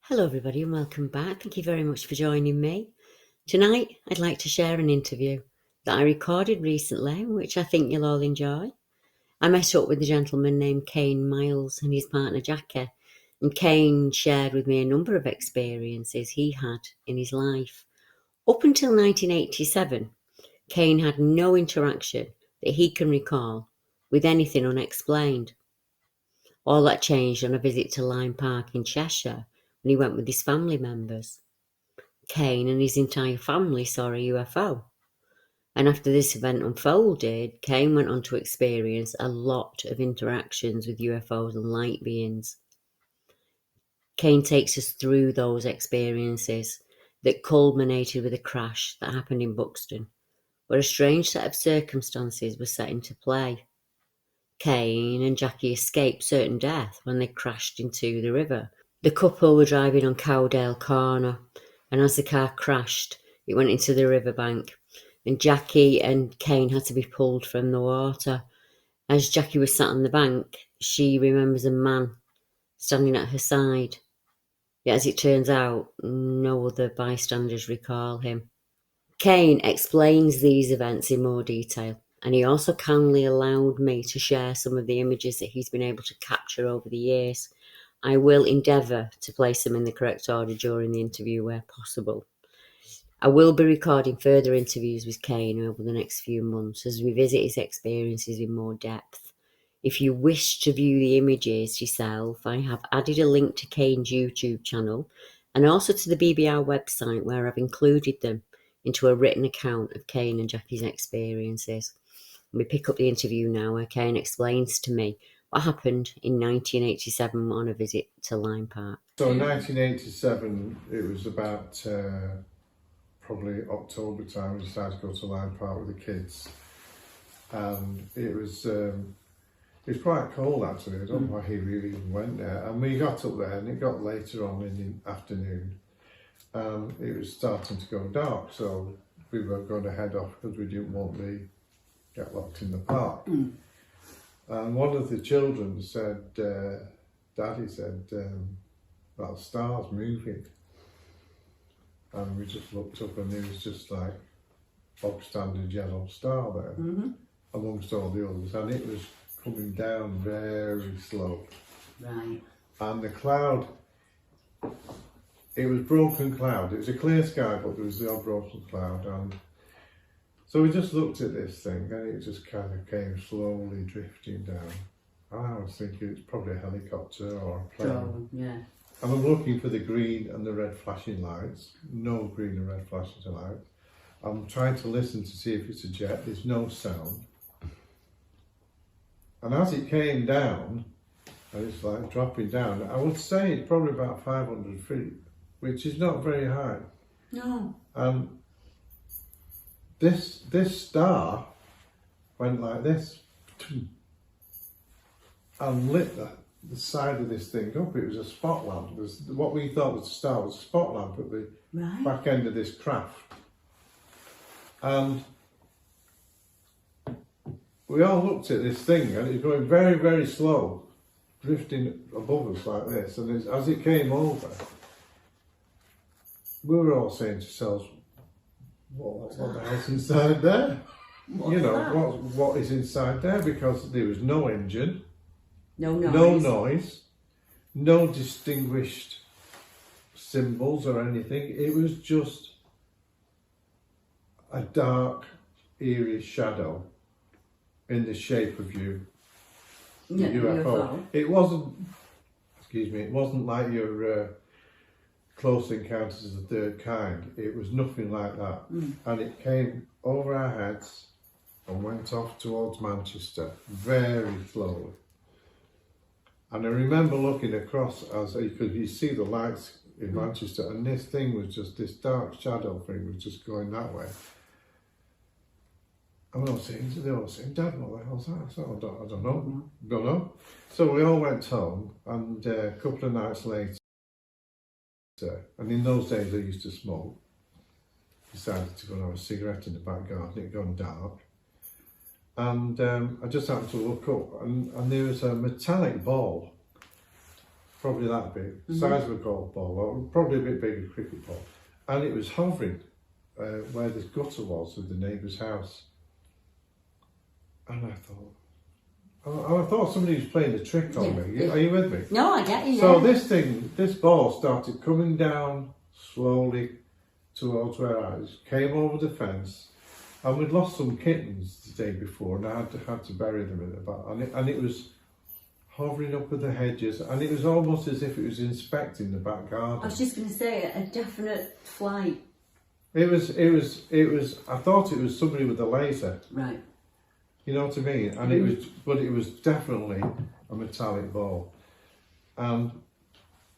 Hello everybody and welcome back. Thank you very much for joining me. Tonight I'd like to share an interview that I recorded recently, which I think you'll all enjoy. I met up with a gentleman named Caen Myles and his partner Jackie, and Caen shared with me a number of experiences he had in his life. Up until 1987, Caen had no interaction that he can recall with anything unexplained. All that changed on a visit to Lyme Park in Cheshire when he went with his family members. Caen and his entire family saw a UFO. And after this event unfolded, Caen went on to experience a lot of interactions with UFOs and light beings. Caen takes us through those experiences that culminated with a crash that happened in Buxton, where a strange set of circumstances were set into play. Caen and Jackie escaped certain death when they crashed into the river. The couple were driving on Cowdale Corner, and as the car crashed, it went into the riverbank, and Jackie and Caen had to be pulled from the water. As Jackie was sat on the bank, she remembers a man standing at her side. Yet as it turns out, no other bystanders recall him. Caen explains these events in more detail, and he also kindly allowed me to share some of the images that he's been able to capture over the years. I will endeavour to place them in the correct order during the interview where possible. I will be recording further interviews with Caen over the next few months as we visit his experiences in more depth. If you wish to view the images yourself, I have added a link to Caen's YouTube channel and also to the BBR website where I've included them into a written account of Caen and Jackie's experiences. We pick up the interview now where Caen explains to me what happened in 1987 on a visit to Lyme Park. So in 1987, it was about probably October time, we decided to go to Lyme Park with the kids. And it was quite cold actually, I don't know why he really even went there. And we got up there and it got later on in the afternoon. It was starting to go dark, so we were going to head off because we didn't want to get locked in the park. And one of the children said, Daddy said, that star's moving. And we just looked up and it was just like bog standard yellow star there, amongst all the others. And it was coming down very slow. Right. And the cloud, it was broken cloud. It was a clear sky, but there was the odd broken cloud. And so we just looked at this thing and it just kind of came slowly drifting down. And I was thinking it's probably a helicopter or a plane. So, yeah. And I'm looking for the green and the red flashing lights. No green and red flashing lights. I'm trying to listen to see if it's a jet. There's no sound. And as it came down, and it's like dropping down, I would say it's probably about 500 feet, which is not very high. No. This star went like this and lit the side of this thing up. It was a spot lamp. It was what we thought was a star was a spot lamp at the back end of this craft. And we all looked at this thing and it was going very, very slow, drifting above us like this. And as it came over, we were all saying to ourselves, what the hell's inside there? What is inside there? Because there was no engine, No noise. no noise, no distinguished symbols or anything. It was just a dark, eerie shadow in the shape of you, the UFO. It wasn't, it wasn't like your Close Encounters of the Third Kind. It was nothing like that. And it came over our heads and went off towards Manchester very slowly. And I remember looking across because you see the lights in Manchester, and this thing was just, this dark shadow thing was just going that way. And I was saying, Dad, what the hell's that? I said, I don't know. So we all went home, and a couple of nights later, and in those days I used to smoke, decided to go and have a cigarette in the back garden. It had gone dark. And I just happened to look up and there was a metallic ball probably that big, size of a golf ball, or probably a bit bigger cricket ball, and it was hovering where the gutter was of the neighbour's house. And I thought somebody was playing a trick on me. Are you with me? No, I get you. So this ball started coming down slowly towards where I was, came over the fence, and we'd lost some kittens the day before, and I had to bury them in the back, and it was hovering up with the hedges, and it was almost as if it was inspecting the back garden. I was just going to say, a definite flight. It was. I thought it was somebody with a laser. Right. You know what I mean? And it was definitely a metallic ball, and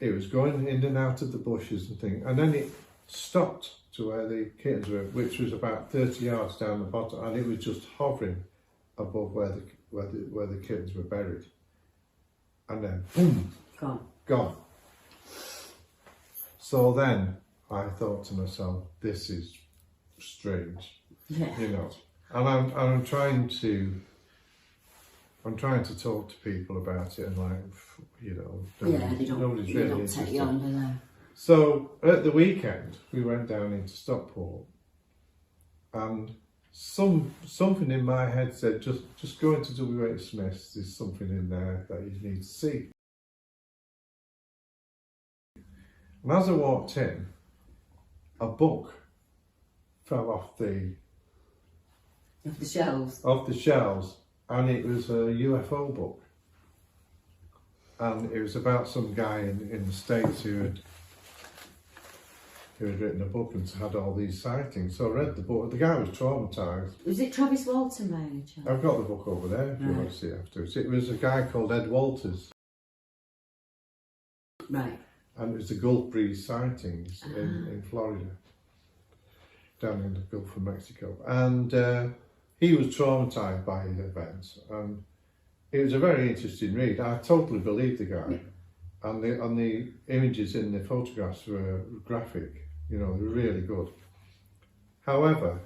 it was going in and out of the bushes and things, and then it stopped to where the kittens were, which was about 30 yards down the bottom, and it was just hovering above where the kittens were buried, and then boom, gone. So then I thought to myself, this is strange, you know. And I'm trying to talk to people about it, and nobody's really interested. So at the weekend we went down into Stockport, and something in my head said, just go into WH Smith's, there's something in there that you need to see. And as I walked in, a book fell off the shelves, and it was a UFO book, and it was about some guy in the States who had written a book and had all these sightings. So I read the book. The guy was traumatised. Was it Travis Walton, by any chance? I've got the book over there if you want to see it afterwards. It was a guy called Ed Walters. Right. And it was the Gulf Breeze sightings in Florida, down in the Gulf of Mexico. And he was traumatised by the events, and it was a very interesting read. I totally believed the guy, and the images in the photographs were graphic, they were really good. However,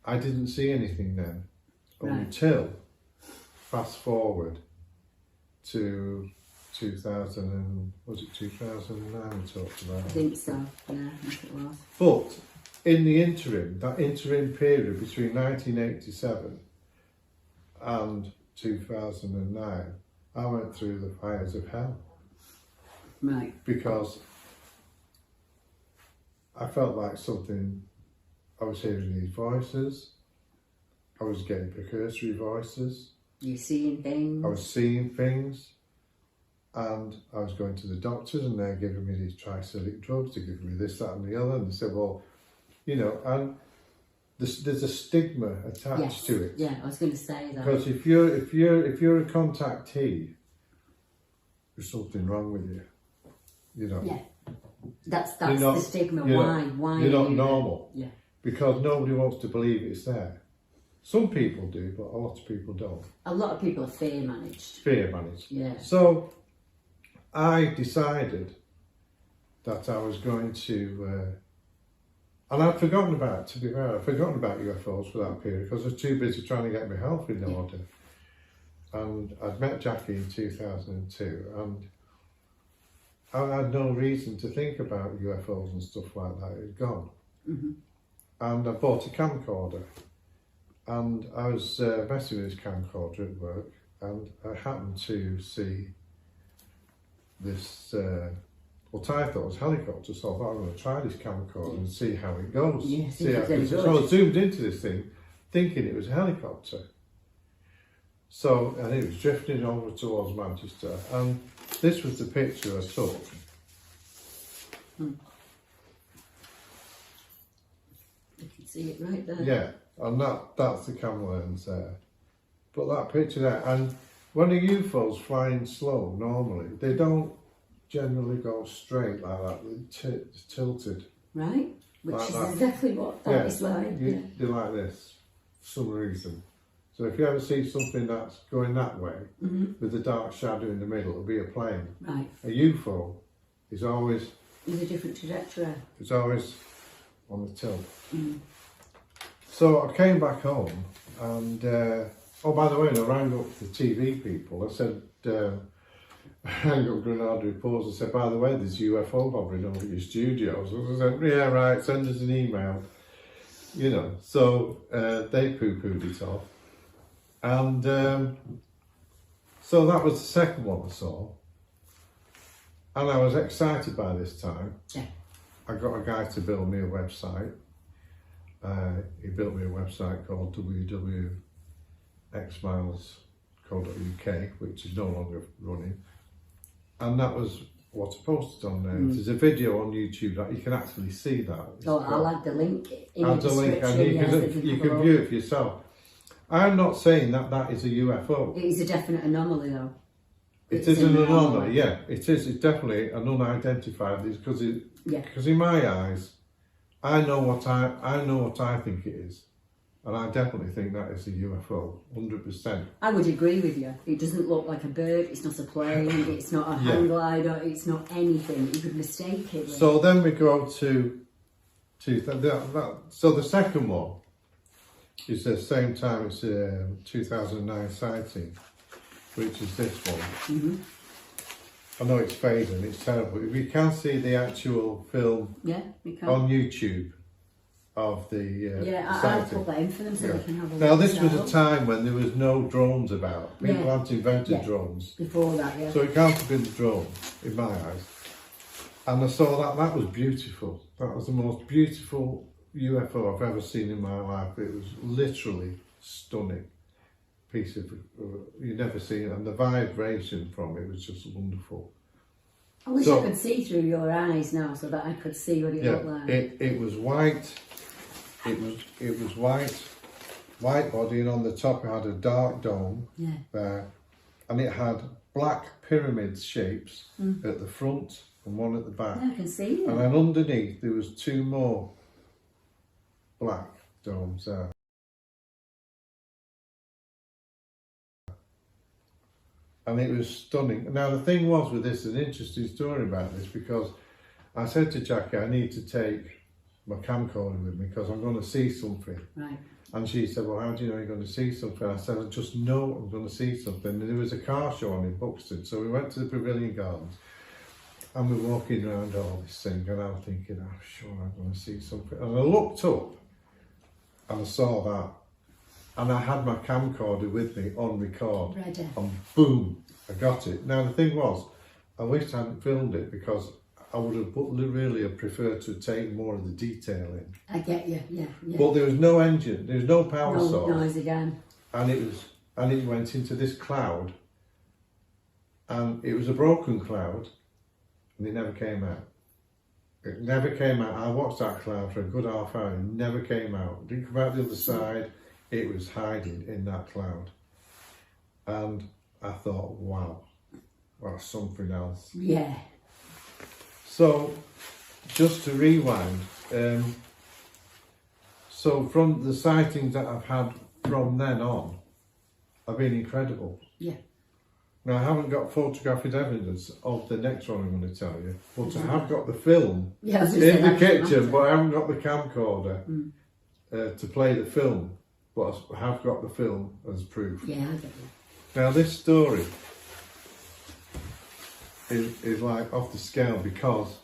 I didn't see anything then until fast forward to 2009 we talked about. I think so, yeah, I think it was. But in the interim, that interim period between 1987 and 2009, I went through the fires of hell. Right. Because I felt like I was hearing these voices, I was getting precursory voices. You're seeing things? I was seeing things, and I was going to the doctors, and they're giving me these tricyclic drugs, they're giving me this, that and the other, and they said, well, and there's a stigma attached to it. Yeah, I was going to say that. Because if you're a contactee, there's something wrong with you. Yeah, that's the stigma. Why? You're not normal. Yeah. Because nobody wants to believe it's there. Some people do, but a lot of people don't. A lot of people are fear managed. Yeah. So I decided that I was going to. And I'd forgotten about UFOs for that period, because I was too busy trying to get my health in order. And I'd met Jackie in 2002, and I had no reason to think about UFOs and stuff like that. It had gone. Mm-hmm. And I bought a camcorder, and I was messing with this camcorder at work, and I happened to see this what I thought was helicopter, so I thought I'm going to try this camcorder and see how it goes. Yeah, so I zoomed into this thing, thinking it was a helicopter. So, and it was drifting over towards Manchester, and this was the picture I took. You can see it right there. Yeah, and that's the camera lens there. But that picture there, and when a UFO's flying slow, normally, they don't generally go straight like that, they're tilted. Right, which like is that. Exactly what that is like. They're like this, for some reason. So if you ever see something that's going that way, with a dark shadow in the middle, it'll be a plane. Right. A UFO is always... Is a different trajectory. It's always on the tilt. So I came back home, and oh, by the way, I rang up the TV people. I said, I rang up Granada Reports and said, by the way, there's UFO hovering over your studios. I said, yeah, right, send us an email. You know, so they poo-pooed it off. And so that was the second one I saw. And I was excited by this time. Yeah. I got a guy to build me a website. He built me a website called www.xmiles.co.uk, which is no longer running. And that was what I posted on there. There's a video on YouTube that you can actually see that. I'll add the link in the Add the link and you can view it for yourself. I'm not saying that that is a UFO. It is a definite anomaly though. It is an anomaly, yeah. It is. It's definitely an unidentified. Because in my eyes, I know what I think it is, and I definitely think that is a UFO, 100%. I would agree with you. It doesn't look like a bird. It's not a plane. It's not a hang glider. It's not anything. You could mistake it. So then we go to so the second one is the same time as 2009 sighting, which is this one. I know it's fading, it's terrible. We can see the actual film on YouTube of the I'll put that in for them so they can have a look. Now this was a time when there was no drones about. People hadn't invented drones. Before that, So it can't have been the drone, in my eyes. And I saw that was beautiful. That was the most beautiful UFO I've ever seen in my life. It was literally stunning. Piece of you never seen it, and the vibration from it was just wonderful. I wish I could see through your eyes now, so that I could see what it looked like. It was white. It was white body, and on the top it had a dark dome there, and it had black pyramid shapes at the front and one at the back. Yeah, I can see it. And then underneath there was two more black domes there. And it was stunning. Now the thing was with this, an interesting story about this, because I said to Jackie, I need to take my camcorder with me because I'm going to see something. Right. And she said, well, how do you know you're going to see something? I said, I just know I'm going to see something. And there was a car show on in Buxton. So we went to the Pavilion Gardens and we're walking around all this thing, and I'm thinking, I'm sure I'm going to see something. And I looked up and I saw that. And I had my camcorder with me on record. Ready. And boom, I got it. Now the thing was, I wish I hadn't filmed it because I would have really preferred to take more of the detail in. I get you, yeah. But there was no engine, there was no power source. No noise again. And it went into this cloud, and it was a broken cloud, and it never came out. It never came out. I watched that cloud for a good half hour, and it never came out. It didn't come out the other side. It was hiding in that cloud. And I thought, wow, that's something else. Yeah. So, just to rewind, so from the sightings that I've had from then on, have been incredible. Yeah. Now, I haven't got photographic evidence of the next one I'm going to tell you, but I have got the film in the kitchen, but I haven't got the camcorder to play the film. But I have got the film as proof. Yeah, I get it. Now this story is like off the scale because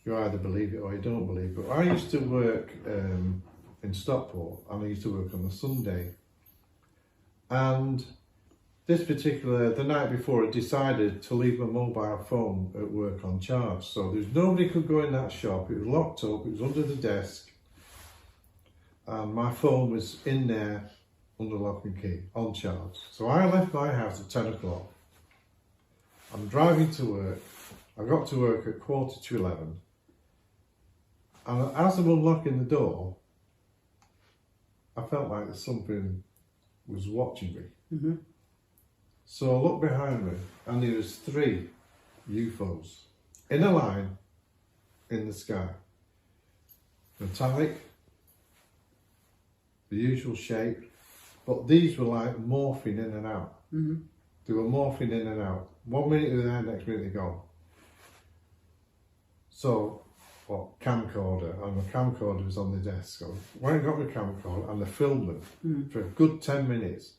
you either believe it or you don't believe it. I used to work in Stockport, and I used to work on a Sunday. And this particular, the night before, I decided to leave my mobile phone at work on charge. So there's nobody could go in that shop. It was locked up, it was under the desk. And my phone was in there under lock and key, on charge. So I left my house at 10 o'clock. I'm driving to work. I got to work at 11:15. And as I'm unlocking the door, I felt like something was watching me. So I looked behind me, and there was 3 UFOs in a line in the sky. Metallic, the usual shape, but these were like morphing in and out. They were morphing in and out. 1 minute they're there, next minute they're gone. So, camcorder, and my camcorder was on the desk. So I went and got my camcorder and I filmed them for a good 10 minutes.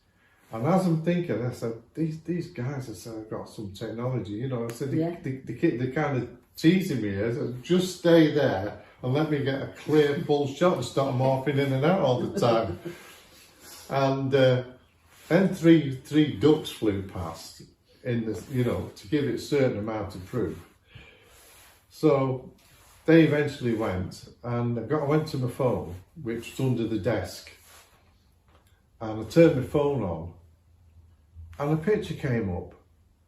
And as I'm thinking, I said, these guys have got some technology, you know. I said, they're kind of teasing me here. I said, just stay there and let me get a clear, full shot and start morphing in and out all the time. And then three ducks flew past in the, you know, to give it a certain amount of proof. So they eventually went, and I went to my phone, which was under the desk, and I turned my phone on, and a picture came up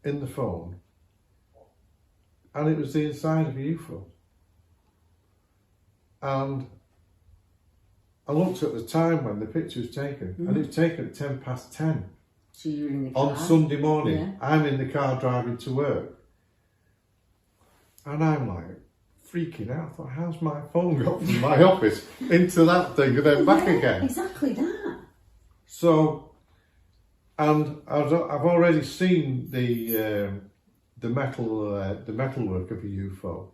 in the phone, and it was the inside of a UFO. And I looked at the time when the picture was taken, and it was taken at 10:10. So you were in the car? On Sunday morning. Yeah. I'm in the car driving to work. And I'm like freaking out. I thought, how's my phone got from my office into that thing and then back again? Exactly that. So, and I've already seen the metalwork of a UFO,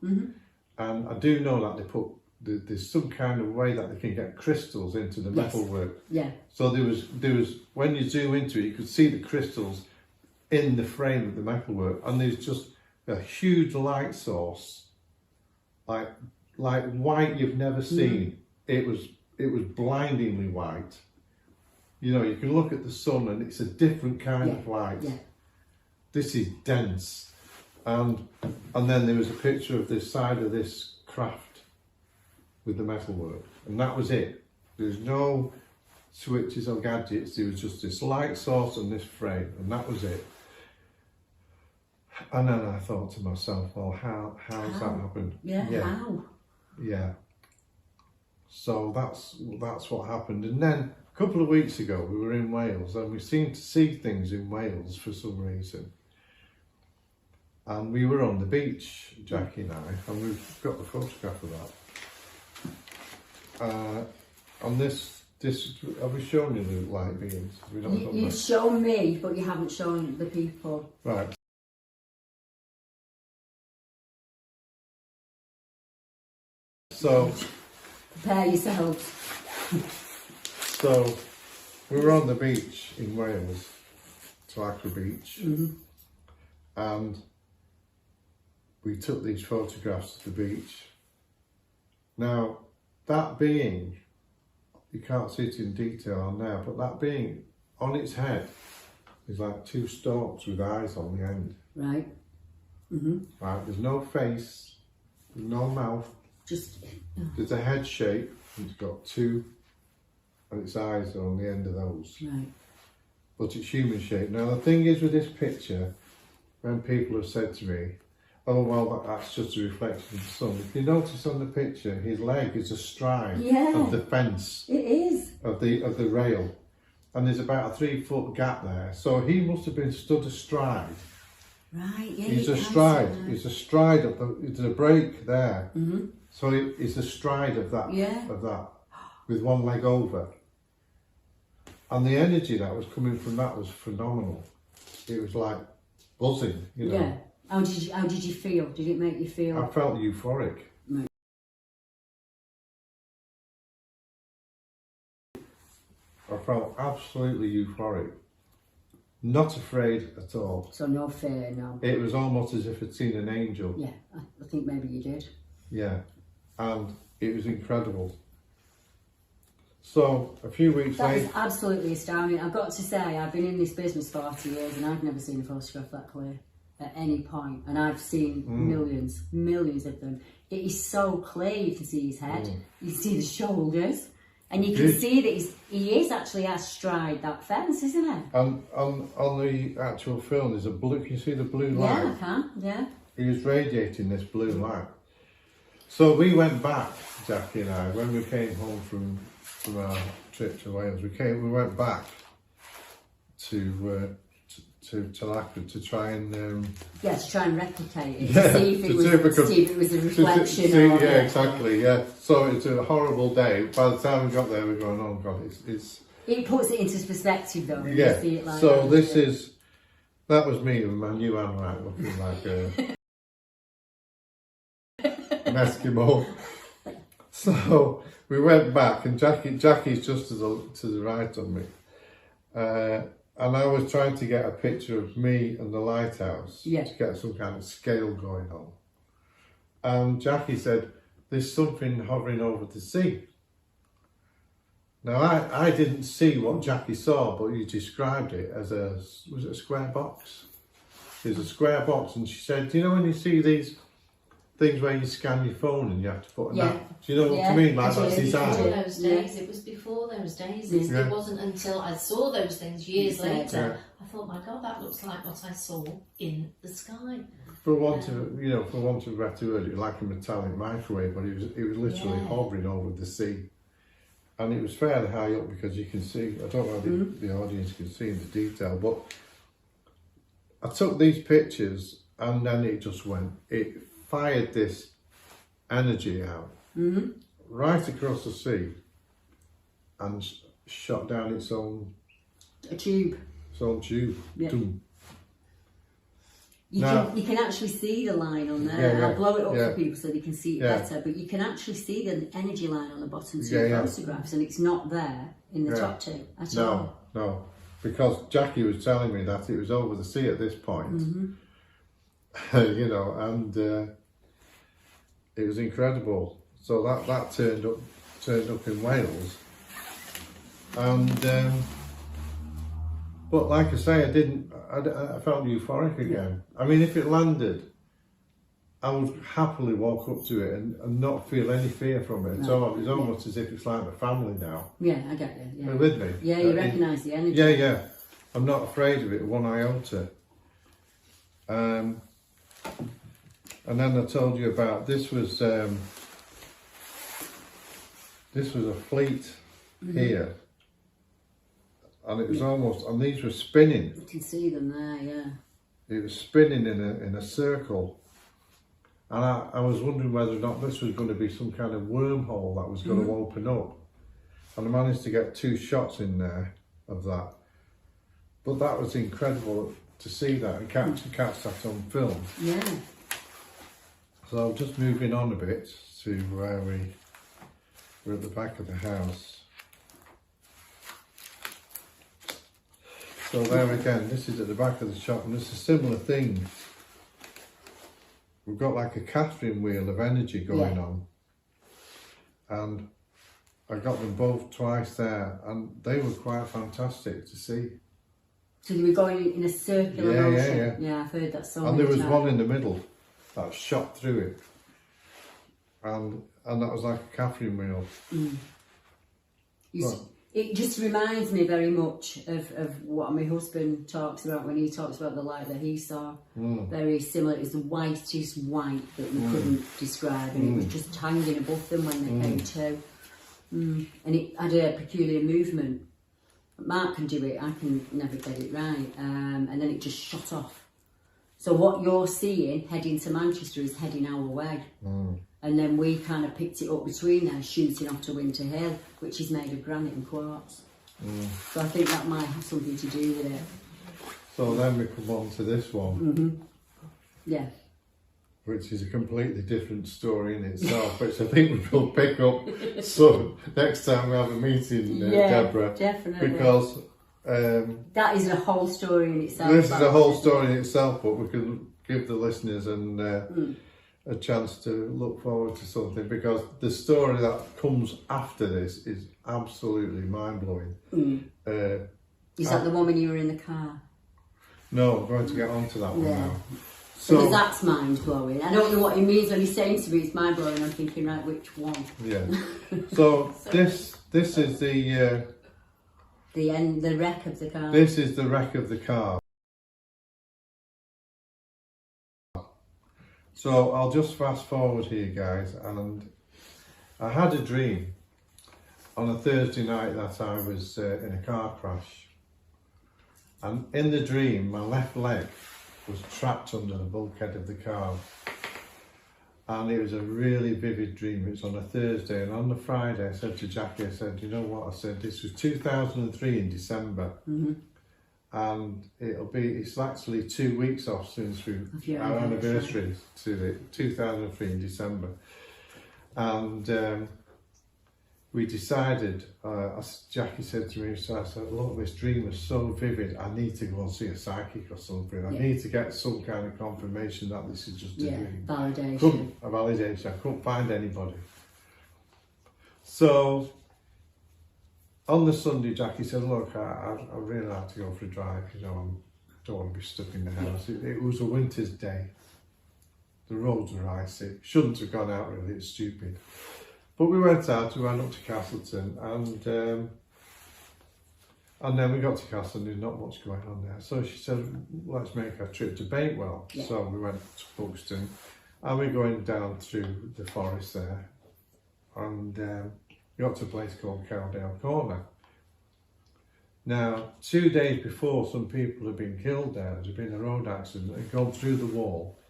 and I do know that they put there's some kind of way that they can get crystals into the metalwork. Yeah. So there was when you zoom into it, you could see the crystals in the frame of the metalwork, and there's just a huge light source, like white you've never seen. It was blindingly white. You know, you can look at the sun and it's a different kind of light. Yeah. This is dense, and then there was a picture of this side of this craft with the metalwork, and that was it. There's no switches or gadgets. There was just this light source and this frame, and that was it. And then I thought to myself, well, how has that happened? Yeah, how? Yeah. So that's what happened. And then a couple of weeks ago, we were in Wales, and we seemed to see things in Wales for some reason. And we were on the beach, Jackie and I, and we've got the photograph of that. On this, have we shown you the light beings? You've shown me, but you haven't shown the people. Right. So, prepare yourselves. So, we were on the beach in Wales, Tlacre Beach, and we took these photographs of the beach. Now, that being, you can't see it in detail on there, but that being on its head is like two stalks with eyes on the end. Right. Right. There's no face, there's no mouth. There's a head shape, and it's got two, and its eyes are on the end of those. Right. But it's human shape. Now the thing is with this picture, when people have said to me, oh well, that's just a reflection of the sun. If you notice on the picture, his leg is astride of the fence. It is. Of the rail. And there's about a 3-foot gap there. So he must have been stood astride. Right, yeah. He's astride. He's astride of there's a break there. So he's astride of that, with one leg over. And the energy that was coming from that was phenomenal. It was like buzzing, you know. Yeah. How did you feel? Did it make you feel? I felt euphoric. Right. I felt absolutely euphoric. Not afraid at all. So no fear, no. It was almost as if I'd seen an angel. Yeah, I think maybe you did. Yeah. And it was incredible. So, a few weeks later... That is absolutely astounding. I've got to say, I've been in this business 40 years and I've never seen a photograph that clear at any point. And I've seen millions of them. It is so clear. You can see his head, you can see the shoulders, and you can see that he is actually astride that fence, isn't he? And on the actual film, there's a blue... Can you see the blue light? Yeah, I can, yeah. He was radiating this blue light. So we went back, Jackie and I, when we came home from our trip to Wales. We went back to Tlacre to try and to try and replicate it, to see if it was a reflection. Exactly. Yeah. So it's a horrible day. By the time we got there, we're going, oh God, it's. It puts it into perspective, though. When yeah. You see it like so that, that was me with my new anorak looking like an Eskimo. So we went back, and Jackie's just to the right of me. And I was trying to get a picture of me and the lighthouse Yeah. to get some kind of scale going on. And Jackie said, there's something hovering over the sea. Now, I didn't see what Jackie saw, but you described it as was it a square box? There's a square box, and she said, do you know when you see these things where you scan your phone and you have to put a Yeah. map? Do you know what I mean? Like that's Before design. those days, it was before those days. It wasn't until I saw those things years later, I thought, my God, that looks like what I saw in the sky. For want of a better word, like a metallic microwave, but it was literally hovering over the sea. And it was fairly high up because you can see, I don't know if the audience can see in the detail, but I took these pictures and then it fired this energy out right across the sea and shot down its own tube. Yeah. You can actually see the line on there. I'll blow it up for people so they can see it better, but you can actually see the energy line on the bottom two photographs, and it's not there in the top two at all. No, because Jackie was telling me that it was over the sea at this point, you know, and it was incredible. So that turned up in Wales, and but like I say, I felt euphoric again. I mean, if it landed, I would happily walk up to it and not feel any fear from it. So it's almost as if it's like my family now. Yeah, I get you. Yeah. Are you with me? Yeah, you recognise the energy. Yeah. I'm not afraid of it, one iota. And then I told you about this was a fleet here. And it was almost, and these were spinning. You can see them there, yeah. It was spinning in a circle. And I was wondering whether or not this was going to be some kind of wormhole that was going to open up. And I managed to get 2 shots in there of that. But that was incredible to see that and catch that on film. Yeah. So just moving on a bit to where we're at the back of the house. So there again, this is at the back of the shop, and it's a similar thing. We've got like a Catherine wheel of energy going on, and I got them both twice there, and they were quite fantastic to see. So they were going in a circular motion. Yeah, I've heard that so And many there was times. one in the middle that shot through it, and that was like a Catherine wheel. It just reminds me very much of what my husband talks about when he talks about the light that he saw. Very similar. It was the whitest white that we couldn't describe, and it was just hanging above them when they came to. And it had a peculiar movement. Mark can do it, I can never get it right. And then it just shot off. So what you're seeing heading to Manchester is heading our way. And then we kind of picked it up between there, shooting off to Winter Hill, which is made of granite and quartz. So I think that might have something to do with it. So then we come on to this one. Yeah. Which is a completely different story in itself, which I think we'll pick up so next time we have a meeting, Deborah. Definitely. Because that is a whole story in itself. This is a whole story in itself, but we can give the listeners a chance to look forward to something, because the story that comes after this is absolutely mind-blowing. Is that the one when you were in the car? No, I'm going to get onto that one now. Because that's mind-blowing. I don't know what he means when he's saying to me it's mind-blowing. I'm thinking, right, which one? Yeah. So this is the wreck of the car. This is the wreck of the car. So I'll just fast forward here, guys, and I had a dream on a Thursday night that I was in a car crash, and in the dream my left leg was trapped under the bulkhead of the car, and it was a really vivid dream. It was on a Thursday, and on the Friday I said to Jackie, I said, you know what, I said, this was 2003 in December, and it's actually 2 weeks off since our anniversary to the 2003 in December, and we decided, as Jackie said to me, so I said, look, this dream was so vivid, I need to go and see a psychic or something. I need to get some kind of confirmation that this is just a dream. Validation. A validation. I couldn't find anybody. So, on the Sunday, Jackie said, look, I really like to go for a drive, you know, I don't want to be stuck in the house. It was a winter's day. The roads were icy. Shouldn't have gone out really, it's stupid. But we went out, we went up to Castleton, and then we got to Castleton, there's not much going on there. So she said, let's make a trip to Bakewell. Yeah. So we went to Buxton, and we're going down through the forest there, and we got to a place called Cowdale Corner. Now, 2 days before, some people had been killed there. There had been a road accident, had gone through the wall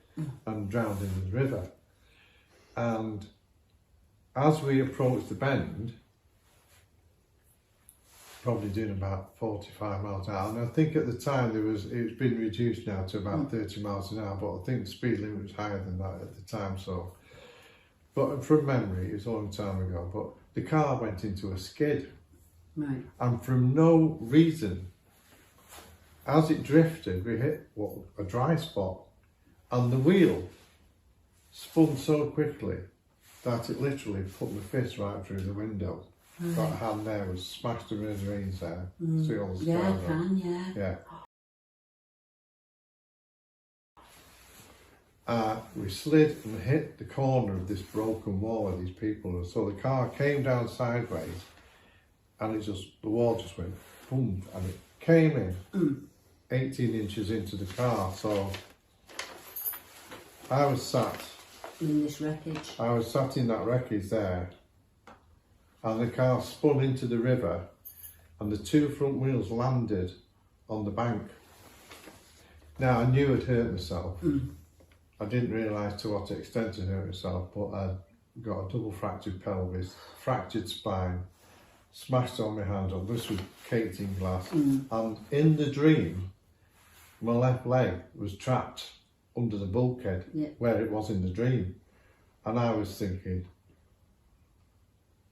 and drowned in the river. And as we approached the bend, probably doing about 45 miles an hour, and I think at the time it's been reduced now to about 30 miles an hour, but I think the speed limit was higher than that at the time. So, but from memory, it was a long time ago, but the car went into a skid. Right. And from no reason, as it drifted, we hit a dry spot, and the wheel spun so quickly that it literally put my fist right through the window. Right. That hand there was smashed to smithereens there. See all the yeah, I can, yeah. We slid and hit the corner of this broken wall where these people were. So the car came down sideways, and the wall just went boom, and it came in 18 inches into the car. So I was sat in this wreckage. I was sat in that wreckage there, and the car spun into the river, and the two front wheels landed on the bank. Now, I knew I'd hurt myself. I didn't realise to what extent I'd hurt myself, but I'd got a double fractured pelvis, fractured spine, smashed on my hand. This was caked in glass. And in the dream, my left leg was trapped under the bulkhead where it was in the dream. And I was thinking,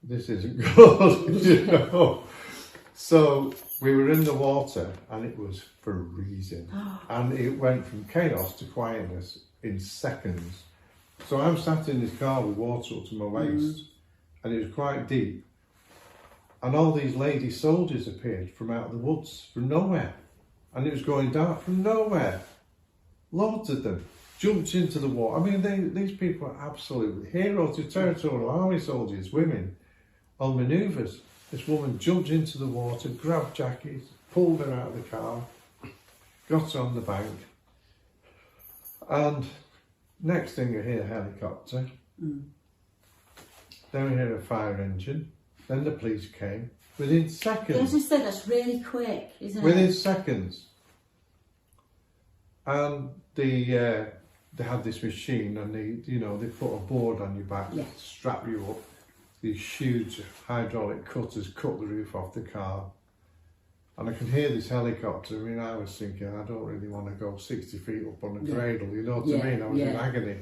this isn't good, you know. So we were in the water, and it was freezing. And it went from chaos to quietness in seconds. So I'm sat in this car with water up to my waist, and it was quite deep. And all these lady soldiers appeared from out of the woods, from nowhere. And it was going dark from nowhere. Loads of them jumped into the water. I mean, these people are absolute heroes. The Territorial Army soldiers, women, on manoeuvres. This woman jumped into the water, grabbed Jackie, pulled her out of the car, got her on the bank. And next thing I hear a helicopter. Then we hear a fire engine. Then the police came. Within seconds. As I said, that's really quick, isn't it? Within seconds. And they had this machine, and they put a board on your back, strap you up. These huge hydraulic cutters cut the roof off the car. And I could hear this helicopter. I mean, I was thinking, I don't really want to go 60 feet up on a cradle, you know what I mean? I was in agony.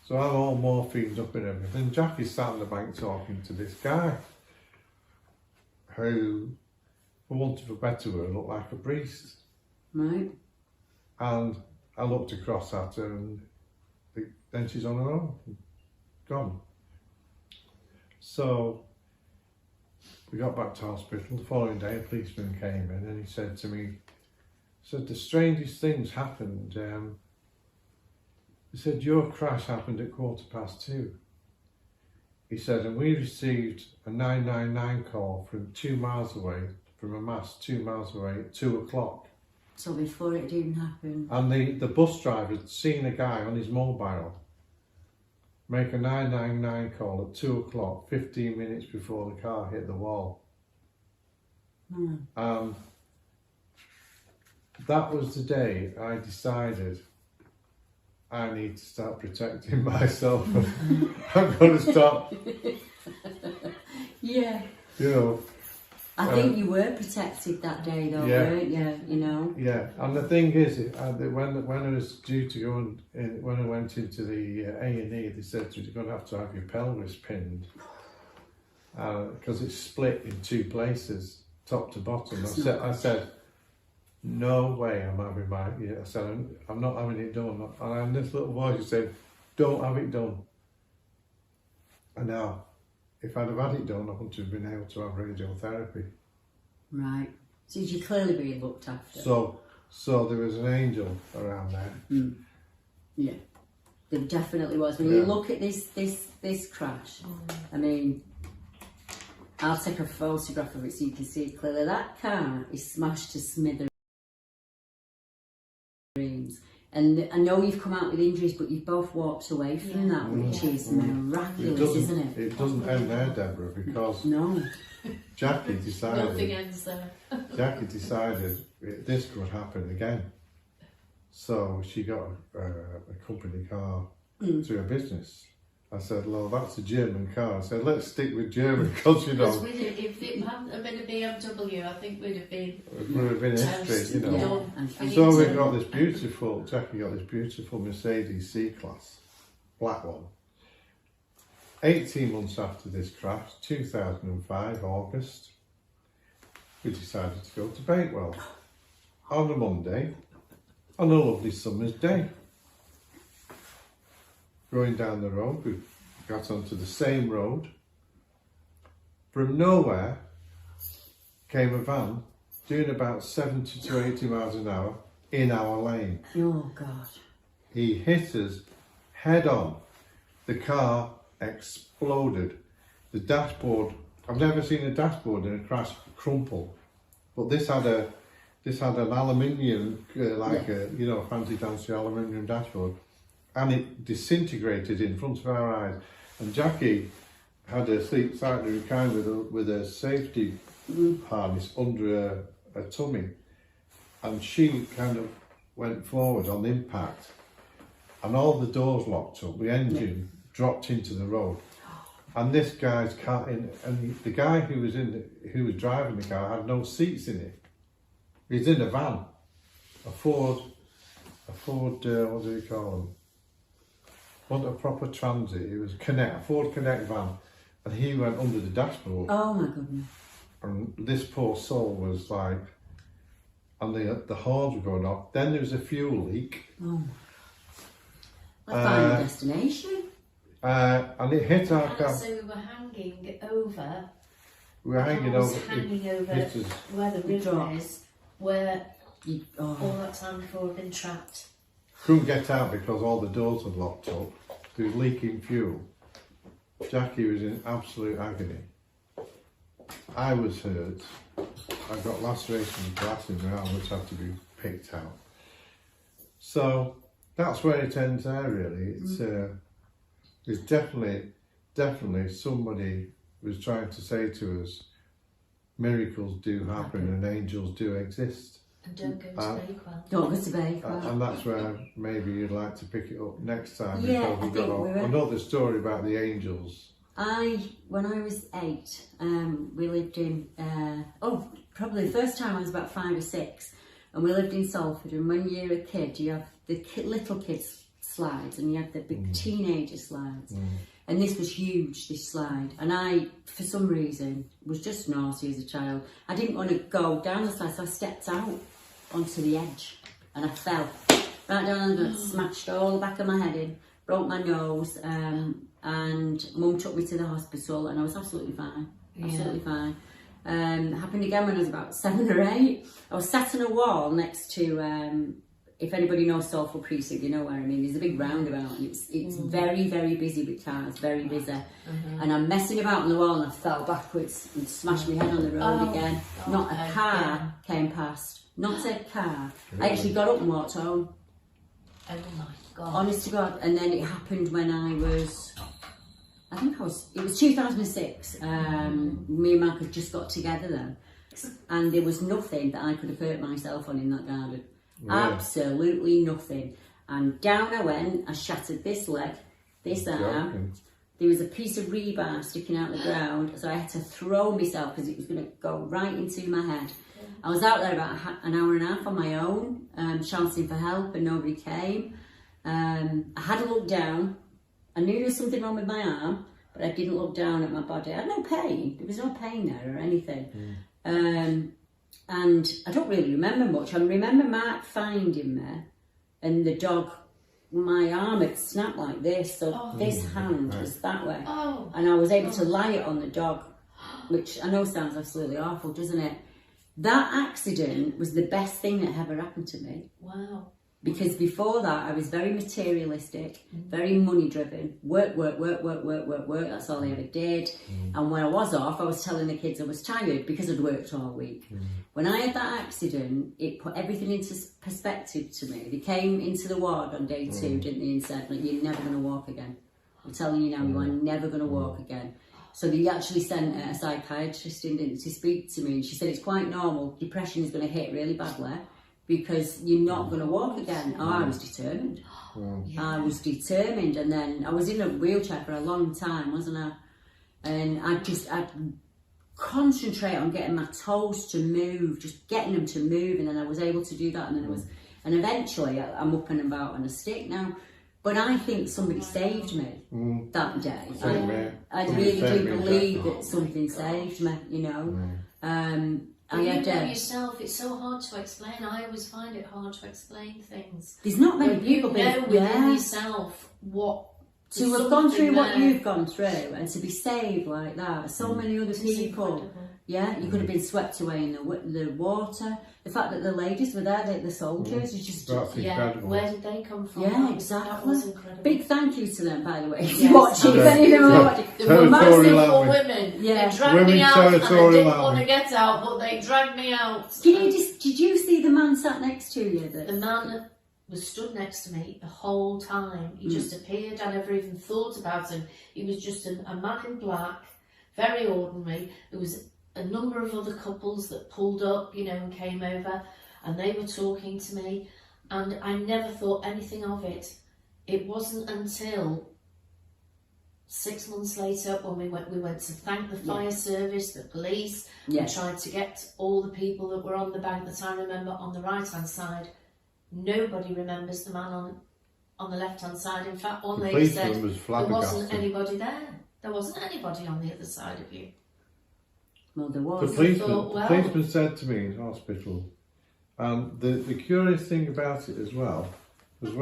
So I'm all morphined up and everything. Jackie sat on the bank talking to this guy, who, for want of a better word, looked like a priest. Right. And I looked across at her, and then she's on her own, gone. So we got back to hospital. The following day, a policeman came in, and he said to me, the strangest things happened. He said, your crash happened at 2:15. He said, and we received a 999 call from 2 miles away, from a mast 2 miles away at 2 o'clock. So before it even happened. And the bus driver had seen a guy on his mobile make a 999 call at 2 o'clock, 15 minutes before the car hit the wall. That was the day I decided I need to start protecting myself. I'm going to stop. Yeah. You know. I think you were protected that day though, weren't you? You know? Yeah, and the thing is, when I was due to go when I went into the A&E, they said you're going to have your pelvis pinned. because it's split in two places, top to bottom. I said, no way I'm having my, I said, I'm not having it done. And this little voice said, don't have it done. And now, if I'd have had it done, I wouldn't have been able to have radiotherapy. Right. So you're clearly being looked after. So there was an angel around there. Mm. Yeah. There definitely was. When you look at this crash, I mean, I'll take a photograph of it so you can see it clearly. That car is smashed to smithereens. And I know you've come out with injuries, but you've both walked away from that, which is miraculous, isn't it? It doesn't end there, Deborah, because Jackie decided. Nothing ends there. Jackie decided this could happen again. So she got a company car through her business. I said, well, that's a German car. I said, let's stick with German because, you know. If it hadn't been a BMW, I think we'd have been. It would have been history, you know. Yeah. So we got this beautiful, Jackie got this beautiful Mercedes C-Class, black one. 18 months after this crash, 2005, August, we decided to go to Bakewell on a Monday, on a lovely summer's day. Going down the road, we got onto the same road. From nowhere came a van doing about 70 to 80 miles an hour in our lane. Oh, God. He hit us head on. The car exploded. The dashboard, I've never seen a dashboard in a crash crumple, but this had an aluminium, a fancy dancy aluminium dashboard. And it disintegrated in front of our eyes. And Jackie had her seat slightly reclined with a safety harness under her tummy. And she kind of went forward on impact. And all the doors locked up. The engine dropped into the road. And this guy's car, and the guy who was driving the car had no seats in it. He's in a van, a Ford, what do you call them? Wasn't a proper transit, it was a Ford Connect van, and he went under the dashboard. Oh my goodness. And this poor soul was like, and the horns were going off. Then there was a fuel leak. Oh. A final destination. And it hit our car. So we were hanging over. We were hanging over. Hanging over where the river is, where all that time before we'd been trapped. Couldn't get out because all the doors had locked up. There was leaking fuel. Jackie was in absolute agony. I was hurt. I got laceration of glass in my arm which had to be picked out. So that's where it ends there really. It's definitely somebody was trying to say to us, miracles do happen and angels do exist. And don't go to Bakewell. Don't go to Bakewell. And that's where maybe you'd like to pick it up next time. Yeah, because we've got another story about the angels. When I was 8, we lived in, probably the first time I was about 5 or 6, and we lived in Salford, and when you're a kid, you have the little kids slides, and you have the big teenager slides. And this was huge, this slide. And I, for some reason, was just naughty as a child. I didn't want to go down the slide, so I stepped out onto the edge. And I fell right down and smashed all the back of my head in, broke my nose. And Mum took me to the hospital, and I was absolutely fine. Absolutely fine. Happened again when I was about 7 or 8. I was sat on a wall next to... if anybody knows Salford Precinct, you know where I mean. There's a big roundabout, and it's very, very busy with cars, very busy. And I'm messing about on the wall, and I fell backwards and smashed my head on the road again. Not a car came past. Not a car. Really? I actually got up and walked home. Oh my God. Honest to God. And then it happened when it was 2006. Me and Mark had just got together then. And there was nothing that I could have hurt myself on in that garden. Really? Absolutely nothing. And down I went, I shattered this leg, this arm. There was a piece of rebar sticking out the ground, so I had to throw myself because it was going to go right into my head. I was out there about an hour and a half on my own, shouting for help, and nobody came. I had a look down. I knew there was something wrong with my arm, but but I didn't look down at my body. I had no pain. There was no pain there or anything. And I don't really remember much. I remember Mark finding me, and the dog, my arm had snapped like this, so this hand was that way. And I was able to lie it on the dog, which I know sounds absolutely awful, doesn't it? That accident was the best thing that ever happened to me. Wow. Because before that, I was very materialistic, very money driven. Work. That's all I ever did. And when I was off, I was telling the kids I was tired because I'd worked all week. When I had that accident, it put everything into perspective to me. They came into the ward on day 2, didn't they, and said, like, you're never going to walk again. I'm telling you now, you are never going to walk again. So they actually sent a psychiatrist in to speak to me, and she said it's quite normal. Depression is going to hit really badly, because you're not going to walk again. Oh, I was determined. I was determined, and then I was in a wheelchair for a long time, wasn't I? And I'd concentrate on getting my toes to move, just getting them to move, and then I was able to do that, and then and eventually I'm up and about on a stick now. But I think somebody saved me that day. I really do believe that something saved me, you know. You know yourself, it's so hard to explain. I always find it hard to explain things. There's not many people you know within yourself what. To have gone through what you've gone through and to be saved like that, so many other people. Yeah, you could have been swept away in the water. The fact that the ladies were there, the soldiers, is just incredible. Where did they come from? Yeah, exactly. That was incredible. Big thank you to them, by the way. If you're watching, if any of them are watching. They were massive for women. Yeah. They dragged me out, and I didn't want to get out, but they dragged me out. Did you see the man sat next to you? The man was stood next to me the whole time. He just appeared. I never even thought about him. He was just a man in black, very ordinary. There was a number of other couples that pulled up, you know, and came over, and they were talking to me, and I never thought anything of it. It wasn't until 6 months later when we went to thank the fire service, the police, and tried to get all the people that were on the bank that I remember on the right-hand side. Nobody remembers the man on the left-hand side. In fact, one lady said there wasn't anybody there. There wasn't anybody on the other side of you. Well, there was. The policeman said to me in hospital, the curious thing about it as well was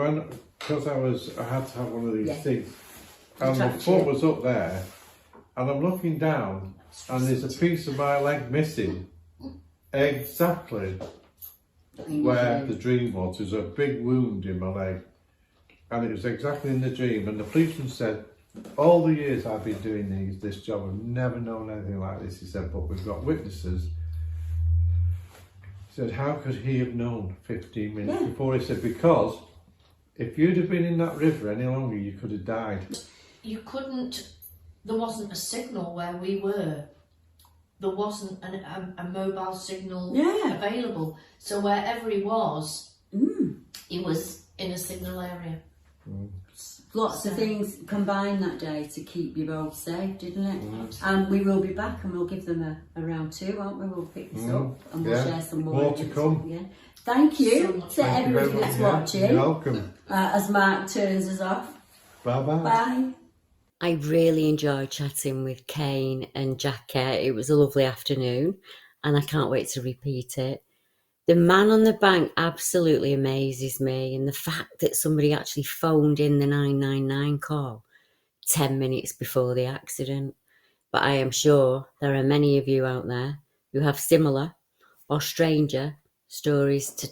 because I had to have one of these things, and my foot was up there, and I'm looking down, and there's a piece of my leg missing, exactly where the dream was. There's a big wound in my leg, and it was exactly in the dream. And the policeman said, all the years I've been doing this job, I've never known anything like this. He said, but we've got witnesses. He said, how could he have known 15 minutes before? He said, because if you'd have been in that river any longer, you could have died. You couldn't, there wasn't a signal where we were. There wasn't a mobile signal available. So wherever he was in a signal area. Lots of things combined that day to keep you both safe, didn't it? And we will be back, and we'll give them a round 2, won't we? We'll pick this up and we'll share some more to come. Yeah. Thank you to everybody that's watching. You're welcome. As Mark turns us off. Bye-bye. Bye. I really enjoyed chatting with Caen and Jackie. It was a lovely afternoon, and I can't wait to repeat it. The man on the bank absolutely amazes me, and the fact that somebody actually phoned in the 999 call 10 minutes before the accident. But I am sure there are many of you out there who have similar or stranger stories to